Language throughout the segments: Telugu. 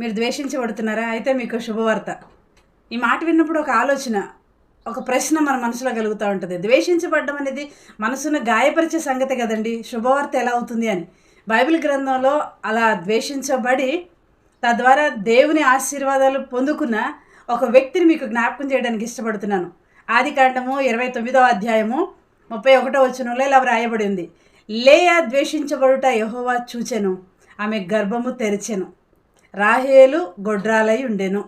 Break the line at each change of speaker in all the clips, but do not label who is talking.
మీరు ద్వేషించబడుతున్నారా? అయితే మీకు శుభవార్త. ఈ మాట విన్నప్పుడు ఒక ఆలోచన, ఒక ప్రశ్న మన మనసులో కలుగుతూ ఉంటుంది. ద్వేషించబడడం అనేది మనసును గాయపరిచే సంగతి కదండి. శుభవార్త ఎలా అవుతుంది అని. బైబిల్ గ్రంథంలో అలా ద్వేషించబడి తద్వారా దేవుని ఆశీర్వాదాలు పొందుకున్న ఒక వ్యక్తిని మీకు జ్ఞాపకం చేయడానికి ఇష్టపడుతున్నాను. ఆదికాండము 29వ అధ్యాయము 31వ వచనంలో ఇలా వ్రాయబడి ఉంది. లేయా ద్వేషించబడుట యెహోవా చూచెను, ఆమె గర్భము తెరిచెను, రాహేలు గొడ్రాలై ఉండెను.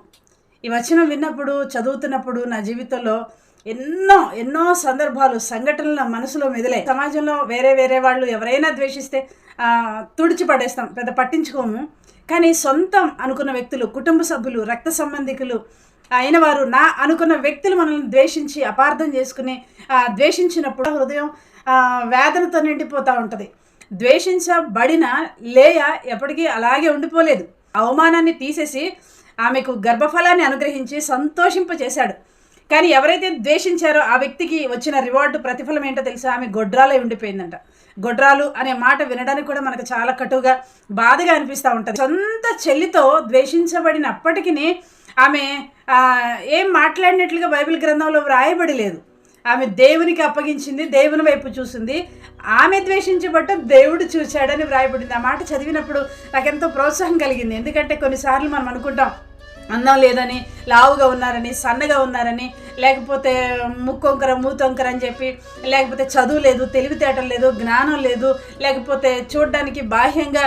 ఈ వచనం విన్నప్పుడు, చదువుతున్నప్పుడు నా జీవితంలో ఎన్నో సందర్భాలు, సంఘటనలు నా మనసులో మెదిలే. సమాజంలో వేరే వాళ్ళు ఎవరైనా ద్వేషిస్తే తుడిచిపడేస్తాం, పెద్ద పట్టించుకోము. కానీ సొంతం అనుకున్న వ్యక్తులు, కుటుంబ సభ్యులు, రక్త సంబంధికులు అయిన వారు, నా అనుకున్న వ్యక్తులు మనల్ని ద్వేషించి అపార్థం చేసుకుని ద్వేషించినప్పుడు హృదయం వేదనతో నిండిపోతూ ఉంటుంది. ద్వేషించబడిన లేయా ఎప్పటికీ అలాగే ఉండిపోలేదు. అవమానాన్ని తీసేసి ఆమెకు గర్భఫలాన్ని అనుగ్రహించి సంతోషింపచేశాడు. కానీ ఎవరైతే ద్వేషించారో ఆ వ్యక్తికి వచ్చిన రివార్డు, ప్రతిఫలం ఏంటో తెలుసా? ఆమె గొడ్రాలై ఉండిపోయిందంట. గొడ్రాలు అనే మాట వినడానికి కూడా మనకు చాలా కటువుగా, బాధగా అనిపిస్తూ ఉంటుంది. సొంత చెల్లితో ద్వేషించబడినప్పటికీ ఆమె ఏం మాట్లాడినట్లుగా బైబిల్ గ్రంథంలో వ్రాయబడి లేదు. ఆమె దేవునికి అప్పగించింది, దేవుని వైపు చూసింది. ఆమె ద్వేషించబట్ట దేవుడు చూశాడని వ్రాయబడింది. ఆ మాట చదివినప్పుడు నాకెంతో ప్రోత్సాహం కలిగింది. ఎందుకంటే కొన్నిసార్లు మనం అనుకుంటాం, అందం లేదని, లావుగా ఉన్నారని, సన్నగా ఉన్నారని, లేకపోతే ముక్కొంకర మూతొంకర అని చెప్పి, లేకపోతే చదువు లేదు, తెలివితేటలు లేదు, జ్ఞానం లేదు, లేకపోతే చూడడానికి బాహ్యంగా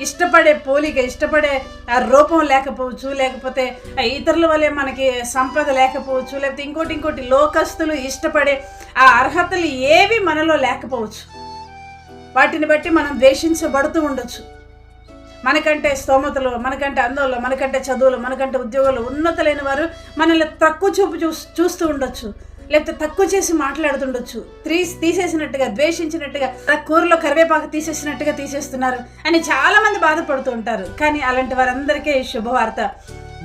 ఇష్టపడే పోలిక, ఇష్టపడే రూపం లేకపోవచ్చు, లేకపోతే ఇతరుల వల్లే మనకి సంపద లేకపోవచ్చు, లేకపోతే ఇంకోటి లోకస్తులు ఇష్టపడే ఆ అర్హతలు ఏవి మనలో లేకపోవచ్చు. వాటిని బట్టి మనం ద్వేషించబడుతూ ఉండొచ్చు. మనకంటే స్తోమతలు, మనకంటే అందంలో, మనకంటే చదువులు, మనకంటే ఉద్యోగాలు ఉన్నతలైన వారు మనల్ని తక్కువ చూపు చూస్తూ ఉండొచ్చు, లేకపోతే తక్కువ చేసి మాట్లాడుతుండొచ్చు. తీసేసినట్టుగా, ద్వేషించినట్టుగా, కూరలో కరివేపాకు తీసేసినట్టుగా తీసేస్తున్నారు అని చాలామంది బాధపడుతూ ఉంటారు. కానీ అలాంటి వారందరికీ శుభవార్త.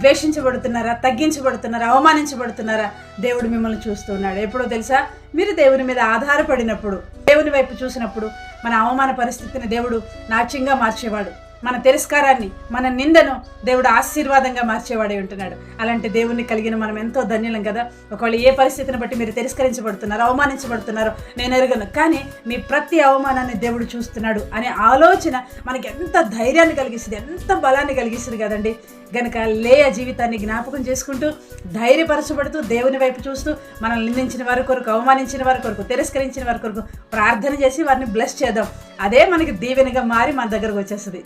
ద్వేషించబడుతున్నారా, తగ్గించబడుతున్నారా, అవమానించబడుతున్నారా, దేవుడు మిమ్మల్ని చూస్తున్నాడు. ఎప్పుడో తెలుసా? మీరు దేవుని మీద ఆధారపడినప్పుడు, దేవుని వైపు చూసినప్పుడు మన అవమాన పరిస్థితిని దేవుడు నాట్యంగా మార్చేవాడు. మన తిరస్కారాన్ని, మన నిందను దేవుడు ఆశీర్వాదంగా మార్చేవాడే ఉంటున్నాడు. అలాంటి దేవుణ్ణి కలిగిన మనం ఎంతో ధన్యులం కదా. ఒకవేళ ఏ పరిస్థితిని బట్టి మీరు తిరస్కరించబడుతున్నారో, అవమానించబడుతున్నారో నేను ఎరుగను, కానీ మీ ప్రతి అవమానాన్ని దేవుడు చూస్తున్నాడు అనే ఆలోచన మనకి ఎంత ధైర్యాన్ని కలిగిస్తుంది, ఎంత బలాన్ని కలిగిస్తుంది కదండి. గనక లేయా జీవితాన్ని జ్ఞాపకం చేసుకుంటూ, ధైర్యపరచబడుతూ, దేవుని వైపు చూస్తూ, మనల్ని నిందించిన వారి కొరకు, అవమానించిన వారి కొరకు, తిరస్కరించిన వారి కొరకు ప్రార్థన చేసి వారిని బ్లెస్ చేద్దాం. అదే మనకి దీవెనగా మారి మన దగ్గరకు వచ్చేస్తుంది.